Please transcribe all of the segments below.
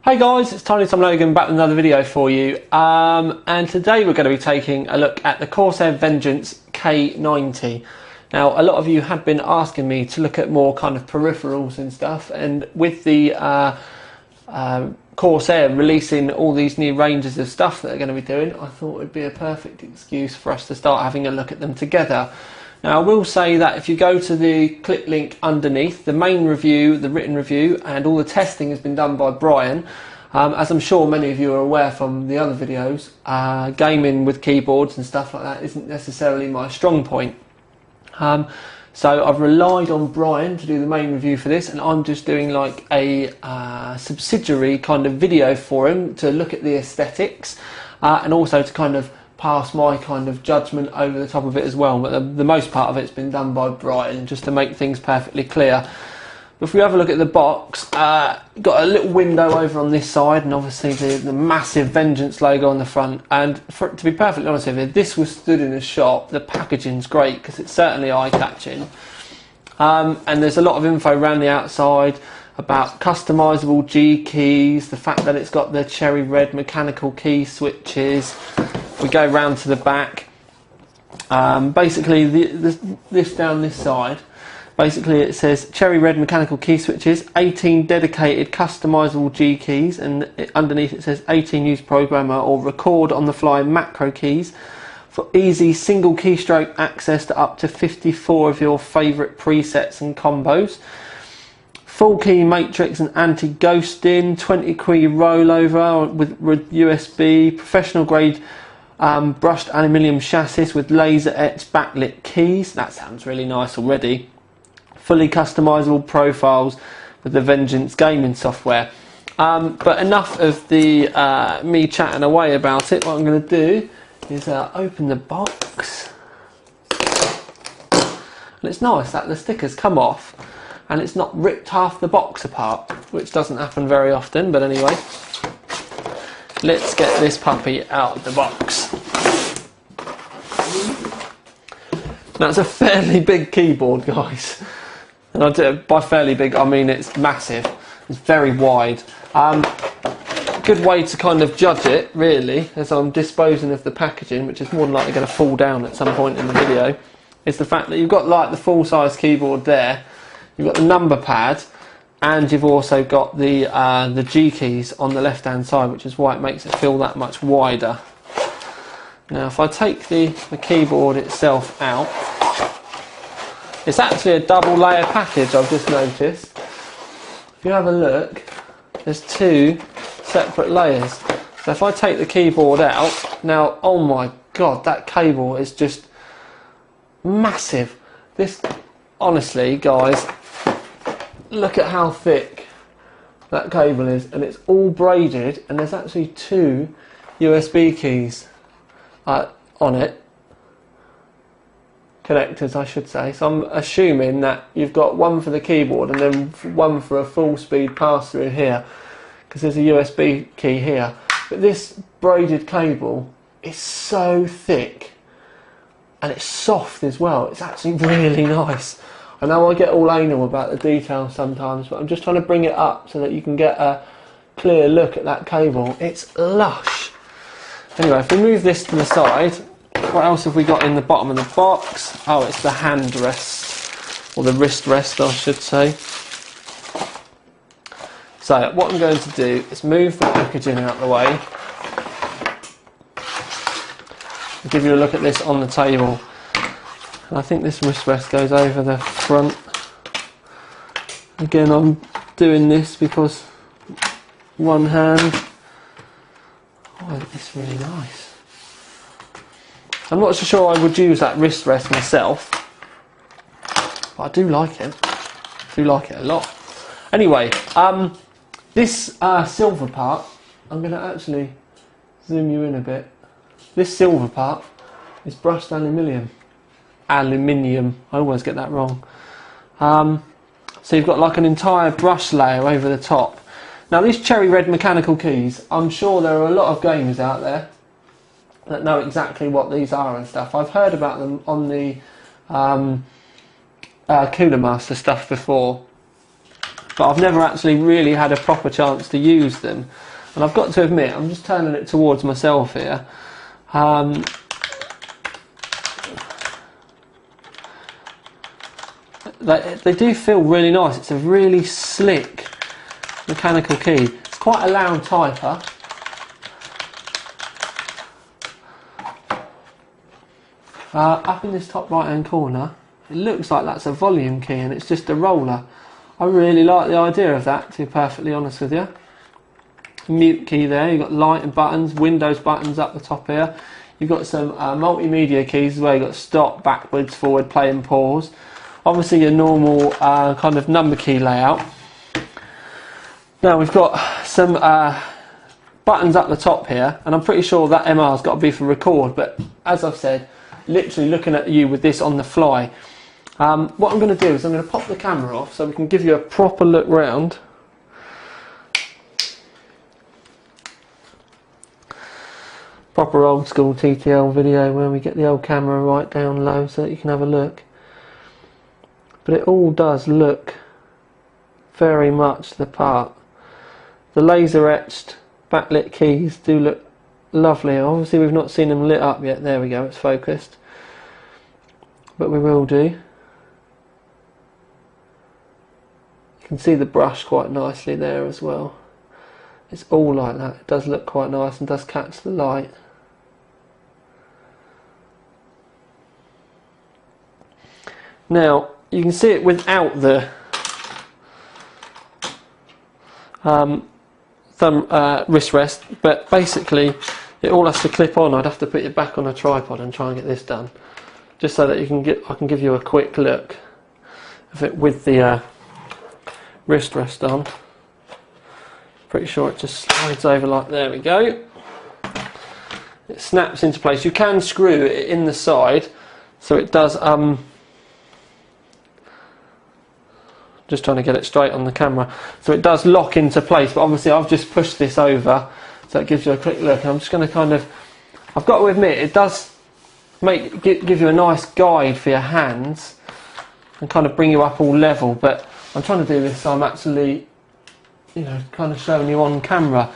Hey guys, it's Tiny Tom Logan back with another video for you, and today we're going to be taking a look at the Corsair Vengeance K90. Now, a lot of you have been asking me to look at more kind of peripherals and stuff, and with the Corsair releasing all these new ranges of stuff that they're going to be doing, I thought it would be a perfect excuse for us to start having a look at them together. Now, I will say that if you go to the click link underneath, the main review, the written review, and all the testing has been done by Brian. As I'm sure many of you are aware from the other videos, gaming with keyboards and stuff like that isn't necessarily my strong point. So I've relied on Brian to do the main review for this, and I'm just doing like a subsidiary kind of video for him to look at the aesthetics and also to kind of pass my kind of judgment over the top of it as well, but the most part of it's been done by Brian, just to make things perfectly clear. If we have a look at the box, got a little window over on this side, and obviously the massive Vengeance logo on the front. And to be perfectly honest with you, this was stood in a shop. The packaging's great because it's certainly eye-catching, and there's a lot of info around the outside about customizable G keys, the fact that it's got the cherry red mechanical key switches. We go round to the back. Basically, this down this side, basically it says cherry red mechanical key switches, 18 dedicated customizable G keys, and underneath it says 18 use programmer or record on the fly macro keys for easy single keystroke access to up to 54 of your favourite presets and combos. Full key matrix and anti-ghosting, 20 key rollover with USB, professional grade brushed aluminium chassis with laser etched backlit keys. That sounds really nice already. Fully customizable profiles with the Vengeance gaming software. But enough of the me chatting away about it. What I'm going to do is open the box, and it's nice that the stickers come off and it's not ripped half the box apart, which doesn't happen very often. But anyway, let's get this puppy out of the box. Now, it's a fairly big keyboard, guys, and by fairly big I mean it's massive. It's very wide. Good way to kind of judge it, really, as I'm disposing of the packaging, which is more than likely going to fall down at some point in the video, is the fact that you've got like the full-size keyboard there, you've got the number pad, and you've also got the G keys on the left-hand side, which is why it makes it feel that much wider. Now, if I take the keyboard itself out, it's actually a double layer package, I've just noticed. If you have a look, there's two separate layers. So if I take the keyboard out, now, oh my god, that cable is just massive. This, honestly, guys, look at how thick that cable is, and it's all braided, and there's actually two USB keys on it, connectors I should say. So I'm assuming that you've got one for the keyboard and then one for a full speed pass through here, because there's a USB key here. But this braided cable is so thick, and it's soft as well. It's actually really nice. I know I get all anal about the details sometimes, but I'm just trying to bring it up so that you can get a clear look at that cable. It's lush. Anyway, if we move this to the side, what else have we got in the bottom of the box? Oh, it's the hand rest, or the wrist rest I should say. So what I'm going to do is move the packaging out of the way. I'll give you a look at this on the table. And I think this wrist rest goes over the front. Again, I'm doing this because one hand. Oh, it's really nice. I'm not so sure I would use that wrist rest myself, but I do like it. I do like it a lot. Anyway, this silver part, I'm going to actually zoom you in a bit. This silver part is brushed aluminium. I always get that wrong. So you've got like an entire brush layer over the top. Now, these cherry red mechanical keys, I'm sure there are a lot of gamers out there that know exactly what these are and stuff. I've heard about them on the Cooler Master stuff before. but I've never actually really had a proper chance to use them. And I've got to admit, I'm just turning it towards myself here. They do feel really nice. It's a really slick mechanical key. It's quite a loud typer. Up in this top right hand corner, it looks like that's a volume key and it's just a roller. I really like the idea of that, to be perfectly honest with you. Mute key there, you've got light and buttons, Windows buttons up the top here. You've got some multimedia keys as well. You've got stop, backwards, forward, play and pause. Obviously your normal kind of number key layout. Now we've got some buttons up the top here, and I'm pretty sure that MR's got to be for record, but as I've said, literally looking at you with this on the fly. What I'm going to do is I'm going to pop the camera off so we can give you a proper look round. Proper old school TTL video where we get the old camera right down low so that you can have a look. But it all does look very much the part. The laser etched backlit keys do look lovely. Obviously we've not seen them lit up yet. There we go, it's focused. But we will do. You can see the brush quite nicely there as well. It's all like that. It does look quite nice and does catch the light. Now you can see it without the wrist rest, but basically it all has to clip on. I'd have to put it back on a tripod and try and get this done, just so that I can give you a quick look of it with the wrist rest on. Pretty sure it just slides over like, there we go. It snaps into place. You can screw it in the side, so it does. Just trying to get it straight on the camera, so it does lock into place. But obviously I've just pushed this over, so it gives you a quick look. And I'm just going to kind of, I've got to admit, it does give you a nice guide for your hands and kind of bring you up all level. But I'm trying to do this so I'm actually, you know, kind of showing you on camera.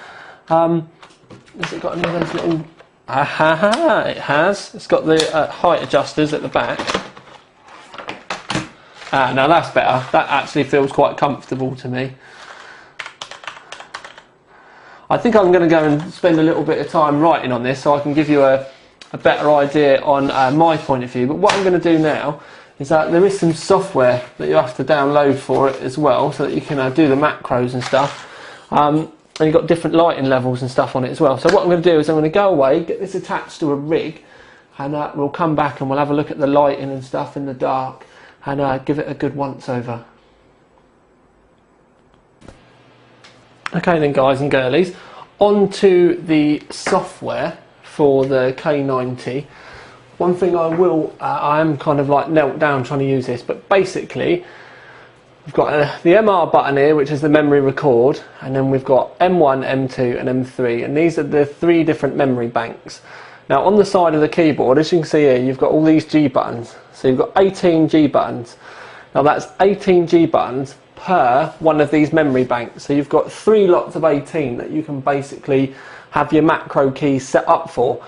Has it got any of those little? It has. It's got the height adjusters at the back. Now that's better. That actually feels quite comfortable to me. I think I'm going to go and spend a little bit of time writing on this so I can give you a better idea on my point of view. But what I'm going to do now is that there is some software that you have to download for it as well, so that you can do the macros and stuff. And you've got different lighting levels and stuff on it as well. So what I'm going to do is I'm going to go away, get this attached to a rig, and we'll come back and we'll have a look at the lighting and stuff in the dark, and give it a good once over. Okay then, guys and girlies, on to the software for the K90. One thing I am kind of like knelt down trying to use this, but basically we've got the MR button here, which is the memory record, and then we've got M1, M2 and M3, and these are the 3 different memory banks. Now on the side of the keyboard, as you can see here, you've got all these G buttons. So you've got 18 G buttons. Now that's 18 G buttons per one of these memory banks. So you've got 3 lots of 18 that you can basically have your macro keys set up for.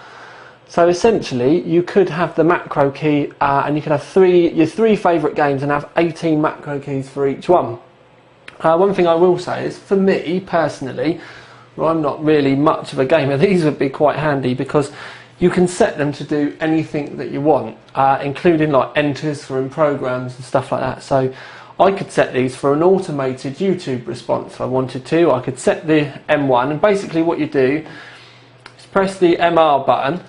So essentially you could have the macro key and you could have your 3 favourite games and have 18 macro keys for each one. One thing I will say is, for me personally, well, I'm not really much of a gamer, these would be quite handy because you can set them to do anything that you want, including like enters for in programs and stuff like that. So I could set these for an automated YouTube response if I wanted to. I could set the M1, and basically what you do is press the MR button.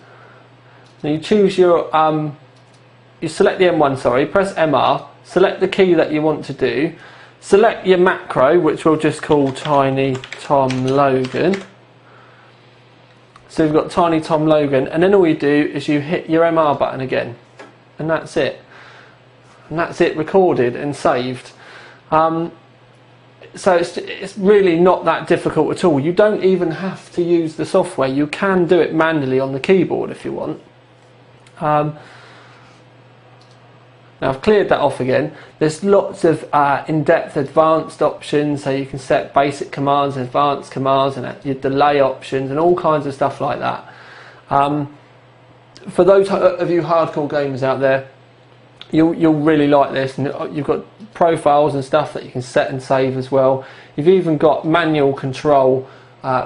Then you choose your, you select the M1, sorry, press MR, select the key that you want to do, select your macro, which we'll just call Tiny Tom Logan. So we've got Tiny Tom Logan, and then all you do is you hit your MR button again, and that's it. And that's it, recorded and saved. So it's really not that difficult at all. You don't even have to use the software. You can do it manually on the keyboard if you want. Now I've cleared that off again. There's lots of in-depth advanced options, so you can set basic commands, advanced commands, and your delay options and all kinds of stuff like that. For those of you hardcore gamers out there, you'll really like this, and you've got profiles and stuff that you can set and save as well. You've even got manual control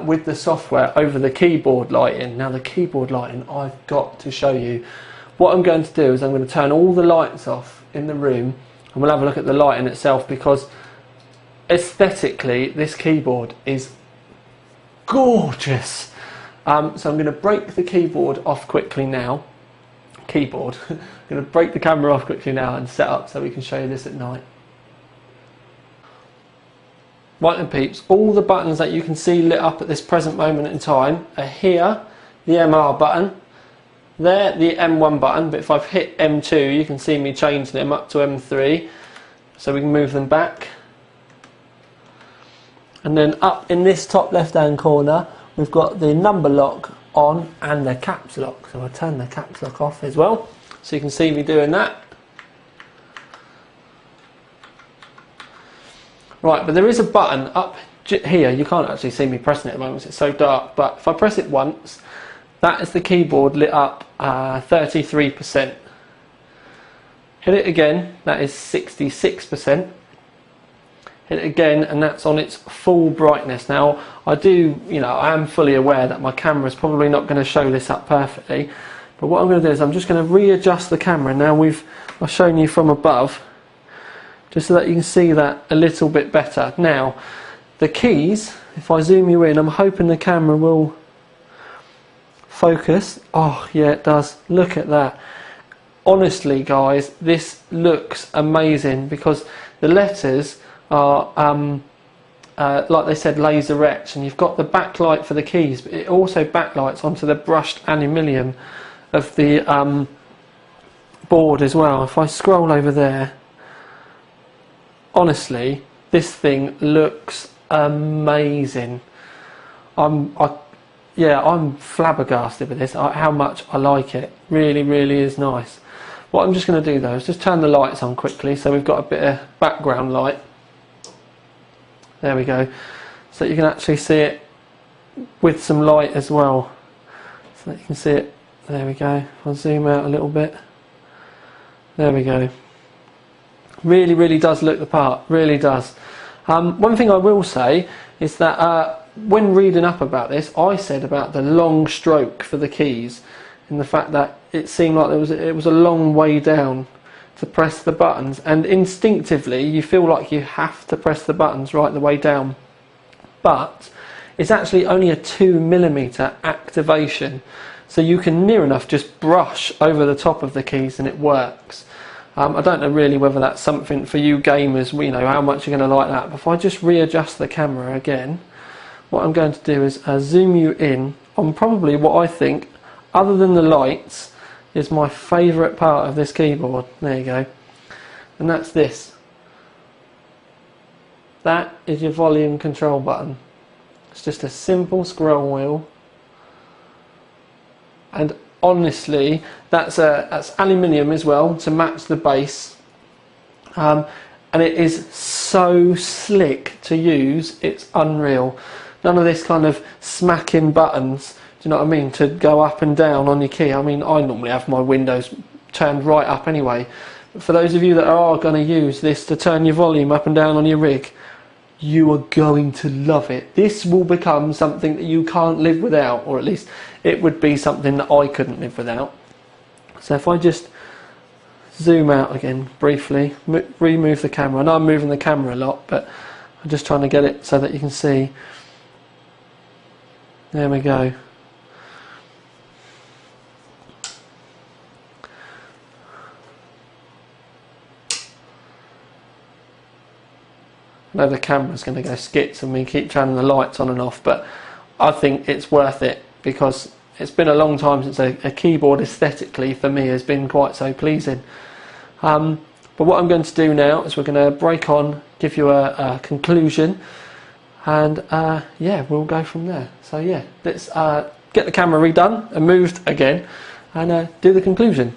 with the software over the keyboard lighting. Now the keyboard lighting, I've got to show you. What I'm going to do is I'm going to turn all the lights off in the room, and we'll have a look at the lighting itself, because aesthetically this keyboard is gorgeous. So I'm going to break the keyboard off quickly now. I'm going to break the camera off quickly now and set up so we can show you this at night. Right then peeps, all the buttons that you can see lit up at this present moment in time are here. The MR button, there the M1 button, but if I've hit M2 you can see me change them up to M3, so we can move them back. And then up in this top left hand corner we've got the number lock on and the caps lock, so I'll turn the caps lock off as well so you can see me doing that. Right, but there is a button up here, you can't actually see me pressing it at the moment, it's so dark, but if I press it once, that is the keyboard lit up 33%. Hit it again, that is 66%. Hit it again, and that's on its full brightness. Now, I am fully aware that my camera is probably not going to show this up perfectly, but what I'm going to do is I'm just going to readjust the camera. Now I've shown you from above, just so that you can see that a little bit better. Now, the keys, if I zoom you in, I'm hoping the camera will focus. Oh yeah, it does. Look at that. Honestly guys, this looks amazing, because the letters are like they said, laser etched, and you've got the backlight for the keys, but it also backlights onto the brushed aluminium of the board as well. If I scroll over there, honestly this thing looks amazing. I'm flabbergasted with this, how much I like it. Really is nice. What I'm just going to do though is just turn the lights on quickly, so we've got a bit of background light. There we go, so you can actually see it with some light as well, so that you can see it. There we go. I'll zoom out a little bit. There we go. Really does look the part, really does. One thing I will say is that when reading up about this, I said about the long stroke for the keys, and the fact that it seemed like it was a long way down to press the buttons, and instinctively you feel like you have to press the buttons right the way down, but it's actually only a 2mm activation, so you can near enough just brush over the top of the keys and it works. I don't know really whether that's something for you gamers, how much you're going to like that, but if I just readjust the camera again, what I'm going to do is zoom you in on probably what I think, other than the lights, is my favourite part of this keyboard. There you go. And that's this. That is your volume control button. It's just a simple scroll wheel. And honestly, that's aluminium as well to match the base. And it is so slick to use, it's unreal. None of this kind of smacking buttons, do you know what I mean, to go up and down on your key. I mean, I normally have my windows turned right up anyway. But for those of you that are going to use this to turn your volume up and down on your rig, you are going to love it. This will become something that you can't live without, or at least it would be something that I couldn't live without. So if I just zoom out again briefly, remove the camera. I know I'm moving the camera a lot, but I'm just trying to get it so that you can see. There we go. I know the camera's going to go skits and we keep turning the lights on and off, but I think it's worth it, because it's been a long time since a keyboard aesthetically for me has been quite so pleasing. But what I'm going to do now is we're going to break on, give you a conclusion, and yeah, we'll go from there. So yeah, let's get the camera redone and moved again, and do the conclusion.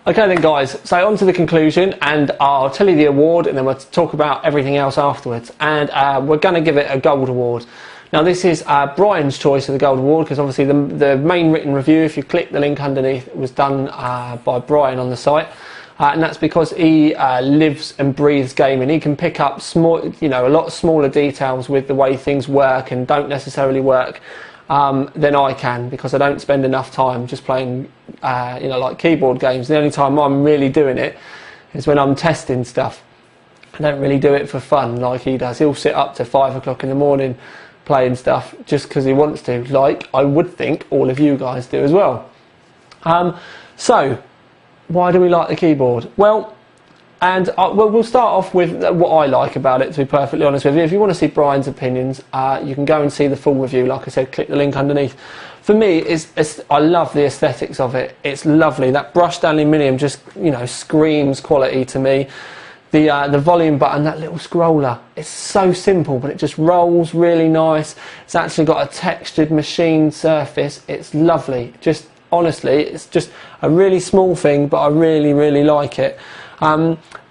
Okay then guys, so on to the conclusion, and I'll tell you the award and then we'll talk about everything else afterwards. And we're going to give it a gold award. Now this is Brian's choice of the gold award, because obviously the main written review, if you click the link underneath, it was done by Brian on the site. And that's because he lives and breathes gaming. He can pick up small, a lot smaller details with the way things work and don't necessarily work than I can, because I don't spend enough time just playing, like keyboard games. The only time I'm really doing it is when I'm testing stuff. I don't really do it for fun like he does. He'll sit up to 5 o'clock in the morning playing stuff just because he wants to, like I would think all of you guys do as well. So, why do we like the keyboard? Well, we'll start off with what I like about it, to be perfectly honest with you. If you want to see Brian's opinions, you can go and see the full review. Like I said, click the link underneath. For me, I love the aesthetics of it. It's lovely. That brushed aluminium just, screams quality to me. The volume button, that little scroller, it's so simple, but it just rolls really nice. It's actually got a textured machine surface. It's lovely. Just honestly, it's just a really small thing, but I really, really like it.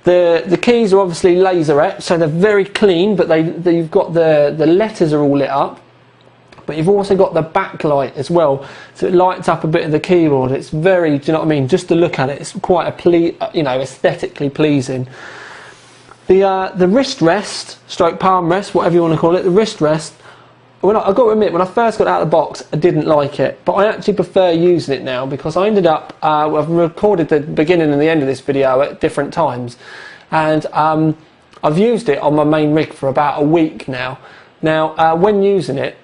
The keys are obviously laser etched, so they're very clean, but you've got the letters are all lit up, but you've also got the backlight as well, so it lights up a bit of the keyboard. It's very, do you know what I mean? Just to look at it, it's quite aesthetically pleasing. The wrist rest, stroke palm rest, whatever you want to call it, the wrist rest, I've got to admit, when I first got out of the box, I didn't like it, but I actually prefer using it now, because I ended up, I've recorded the beginning and the end of this video at different times, and I've used it on my main rig for about a week now. Now, when using it,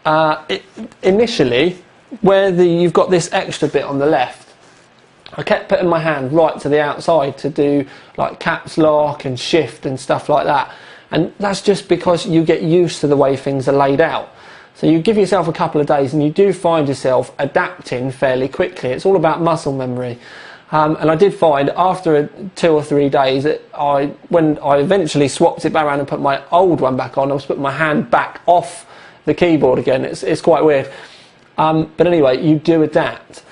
initially, where you've got this extra bit on the left, I kept putting my hand right to the outside to do like caps lock and shift and stuff like that, and that's just because you get used to the way things are laid out. So you give yourself a couple of days and you do find yourself adapting fairly quickly. It's all about muscle memory. And I did find after 2 or 3 days, when I eventually swapped it back around and put my old one back on, I was putting my hand back off the keyboard again. It's quite weird. But anyway, you do adapt.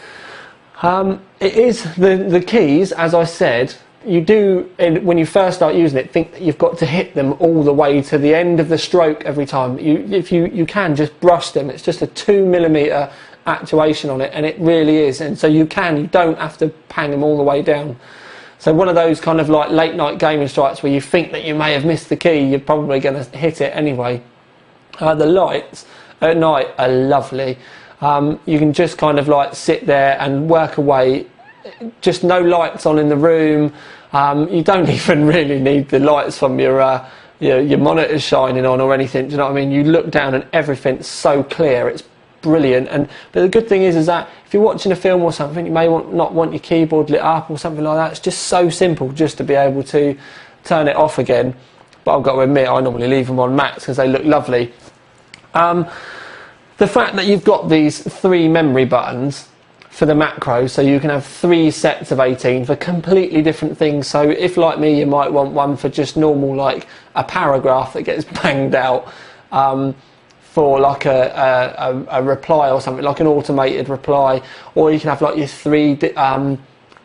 It is the keys, as I said, you do, when you first start using it, think that you've got to hit them all the way to the end of the stroke every time. If you can just brush them, it's just a 2mm actuation on it, and it really is. And so you don't have to pang them all the way down. So one of those kind of like late night gaming strikes where you think that you may have missed the key, you're probably going to hit it anyway. The lights at night are lovely. You can just kind of like sit there and work away. Just no lights on in the room. You don't even really need the lights from your monitors shining on or anything. Do you know what I mean? You look down and everything's so clear. It's brilliant. But the good thing is that if you're watching a film or something, you may not want your keyboard lit up or something like that. It's just so simple just to be able to turn it off again. But I've got to admit, I normally leave them on max because they look lovely. The fact that you've got these 3 memory buttons for the macros, so you can have 3 sets of 18 for completely different things. So if, like me, you might want one for just normal, like a paragraph that gets banged out, for like a reply or something, like an automated reply, or you can have like your 3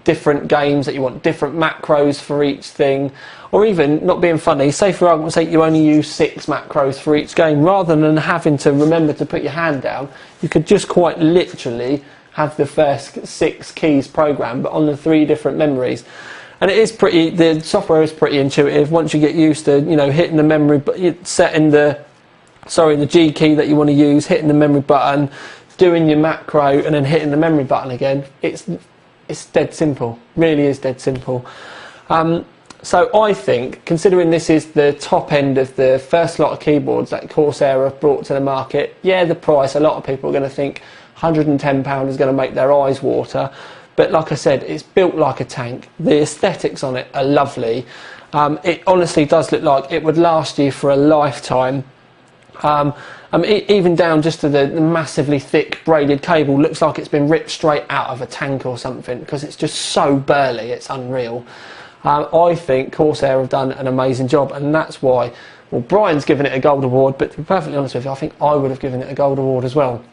different games that you want different macros for each thing, or even, not being funny, say for argument's sake you only use 6 macros for each game, rather than having to remember to put your hand down, you could just quite literally have the first 6 keys programmed, but on the 3 different memories. And it is the software is pretty intuitive once you get used to, hitting the memory, setting the G key that you want to use, hitting the memory button, doing your macro, and then hitting the memory button again. It's dead simple, really is dead simple. So I think, considering this is the top end of the first lot of keyboards that Corsair have brought to the market, yeah, the price, a lot of people are going to think £110 is going to make their eyes water, but like I said, it's built like a tank. The aesthetics on it are lovely. It honestly does look like it would last you for a lifetime. Even down just to the massively thick braided cable, looks like it's been ripped straight out of a tank or something, because it's just so burly, it's unreal. I think Corsair have done an amazing job, and that's why, well, Brian's given it a gold award, but to be perfectly honest with you, I think I would have given it a gold award as well.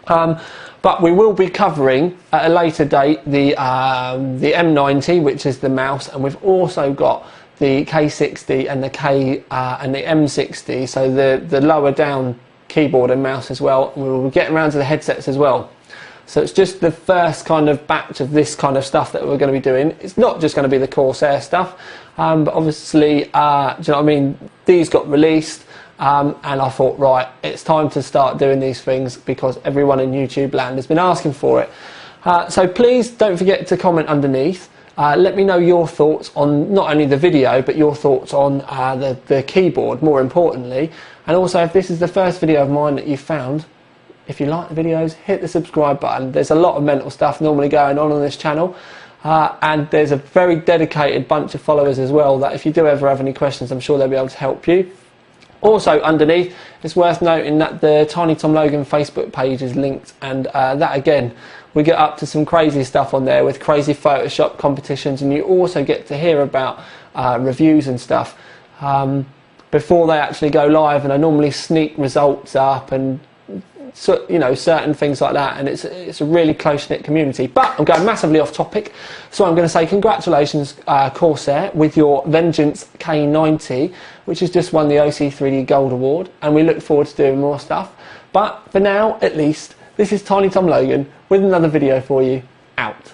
But we will be covering at a later date the M90, which is the mouse, and we've also got the K60 and the M60, so the lower down keyboard and mouse as well. And we will get around to the headsets as well. So it's just the first kind of batch of this kind of stuff that we're going to be doing. It's not just going to be the Corsair stuff, but obviously, do you know what I mean? These got released. And I thought, right, it's time to start doing these things because everyone in YouTube land has been asking for it. So please don't forget to comment underneath. Let me know your thoughts on not only the video, but your thoughts on the keyboard, more importantly. And also, if this is the first video of mine that you've found, if you like the videos, hit the subscribe button. There's a lot of mental stuff normally going on this channel. And there's a very dedicated bunch of followers as well that if you do ever have any questions, I'm sure they'll be able to help you. Also underneath, it's worth noting that the Tiny Tom Logan Facebook page is linked, and that again, we get up to some crazy stuff on there with crazy Photoshop competitions, and you also get to hear about reviews and stuff before they actually go live, and I normally sneak results up and so, you know, certain things like that, and it's a really close-knit community. But I'm going massively off topic, so I'm going to say congratulations Corsair with your Vengeance K90, which has just won the OC3D Gold Award, and we look forward to doing more stuff. But for now, at least, this is Tiny Tom Logan with another video for you. Out.